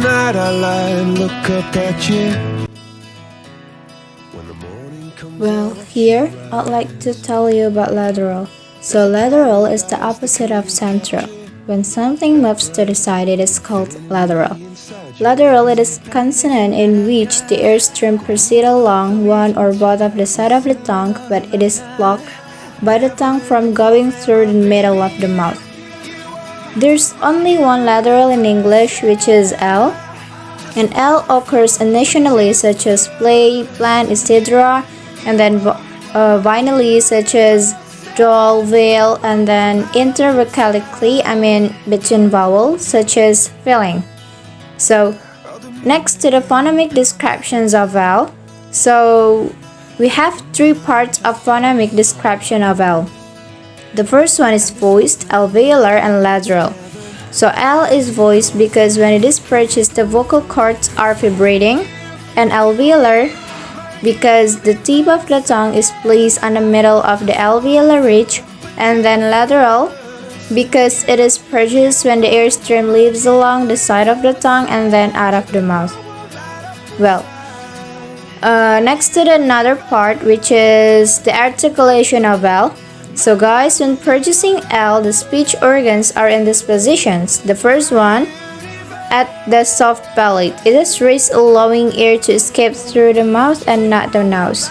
night I lie and look up at you. When the morning comes Well, here I'd like to tell you about lateral. So lateral is the opposite of central. When something moves to the side, it is called lateral. Lateral it is consonant in which the airstream proceeds along one or both of the side of the tongue, but it is blocked by the tongue from going through the middle of the mouth. There's only one lateral in English, which is L, and L occurs initially such as play, plan, etc., and then vinally such as drawl, veil, and then intervocalically, between vowels such as filling. So next to the phonemic descriptions of L, so we have three parts of phonemic description of L. The first one is voiced, alveolar, and lateral. So L is voiced because when it is purchased, the vocal cords are vibrating, and alveolar because the tip of the tongue is placed on the middle of the alveolar ridge, and then lateral because it is produced when the airstream leaves along the side of the tongue and then out of the mouth. Well, next to the another part, which is the articulation of L. So guys, when purchasing L, the speech organs are in these positions. The first one, at the soft palate. It is raised, allowing air to escape through the mouth and not the nose.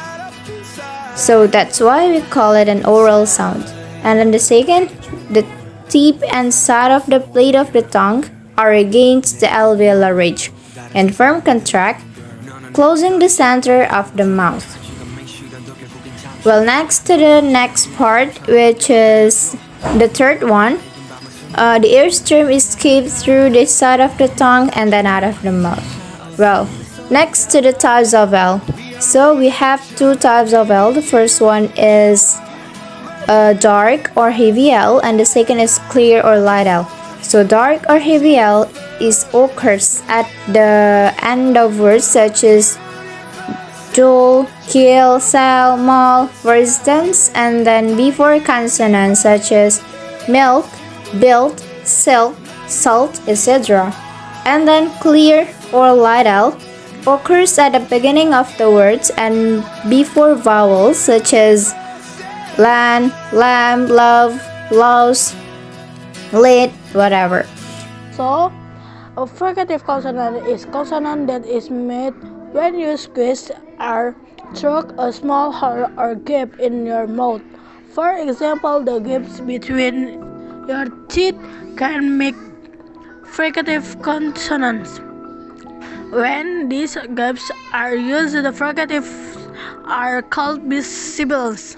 So that's why we call it an oral sound. And then the second, the tip and side of the plate of the tongue are against the alveolar ridge and firm contract, closing the center of the mouth. Well, next to the next part, which is the third one, the airstream escapes through the side of the tongue and then out of the mouth. Well, next to the types of L. So we have two types of L. The first one is dark or heavy L, and the second is clear or light L. So dark or heavy L occurs at the end of words such as dull, kill, sell, maul, for instance, and then before consonants such as milk, build, silk, salt, etc. And then clear or light L occurs at the beginning of the words and before vowels such as land, lamb, love, louse, lit, whatever. So, a fricative consonant is consonant that is made when you squeeze or through a small hole or gap in your mouth. For example, the gaps between your teeth can make fricative consonants. When these gaps are used, the fricatives are called sibilants.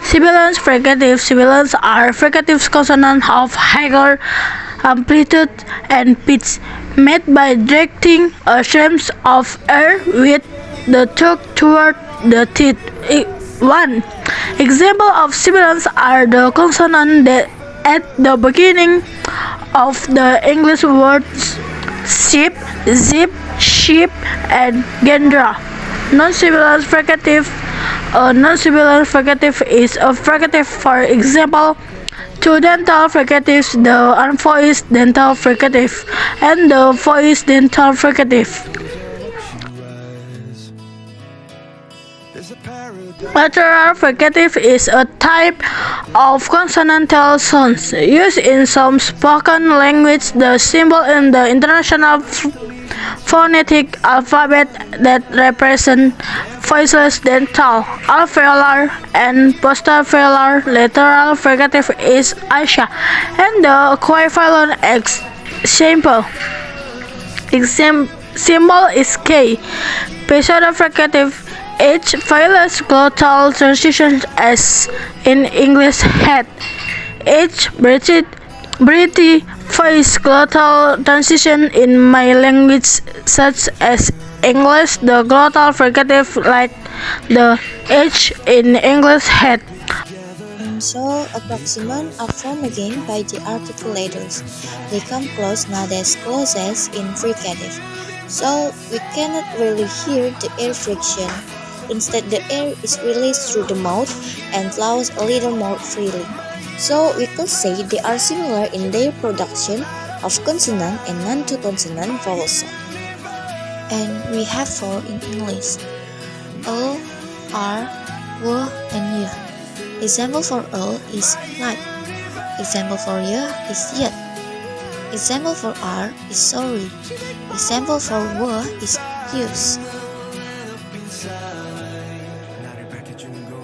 Sibilants, fricatives. Sibilants are fricative consonants of higher amplitude and pitch, made by directing a stream of air with the tongue toward the teeth. One example of sibilants are the consonants that at the beginning of the English words ship, zip, sheep, and gendra. Non-sibilant fricative. A non-sibilant fricative is a fricative, for example, two dental fricatives, the unvoiced dental fricative and the voiced dental fricative. Lateral fricative is a type of consonantal sounds used in some spoken language, the symbol in the International Phonetic Alphabet that represent voiceless dental, alveolar, and postavveolar. Lateral fricative is Aisha, and the equivalent symbol is K. Pseudo-fricative H. Voiceless glottal transition as in English head. H. Breathy voice glottal transition in my language such as English. The glottal fricative like the H in English head. So, approximant are formed again by the articulators. They come close, not as close as in fricative. So, we cannot really hear the air friction. Instead, the air is released through the mouth and flows a little more freely. So we could say they are similar in their production of consonant and non-consonant vowel sound. And we have four in English: O, R, W, and Y. Example for O is like. Example for Y is yet. Example for R is sorry. Example for W is use.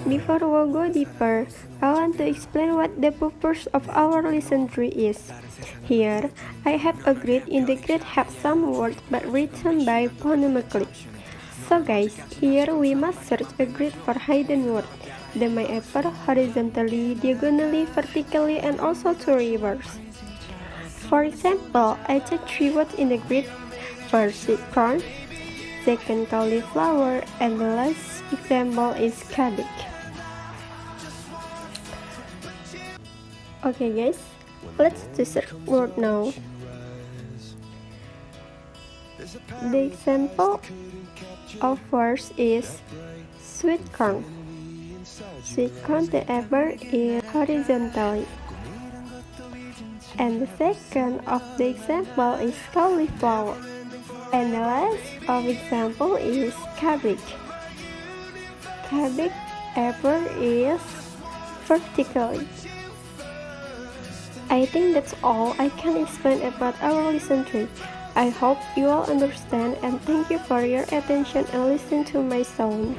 Before we go deeper, I want to explain what the purpose of our lesson 3 is. Here, I have agreed in the grid have some words but written by phonemically. So guys, here we must search a grid for hidden words. They may appear horizontally, diagonally, vertically, and also to reverse. For example, I check 3 words in the grid. First is corn, second cauliflower, and the last example is cabbage. Okay guys, let's do search word now. The example of first is sweet corn. Sweet corn, the apple is horizontally. And the second of the example is cauliflower. And the last of example is cabbage. Cabbage apple is vertically. I think that's all I can explain about our lesson 3. I hope you all understand and thank you for your attention and listening to my song.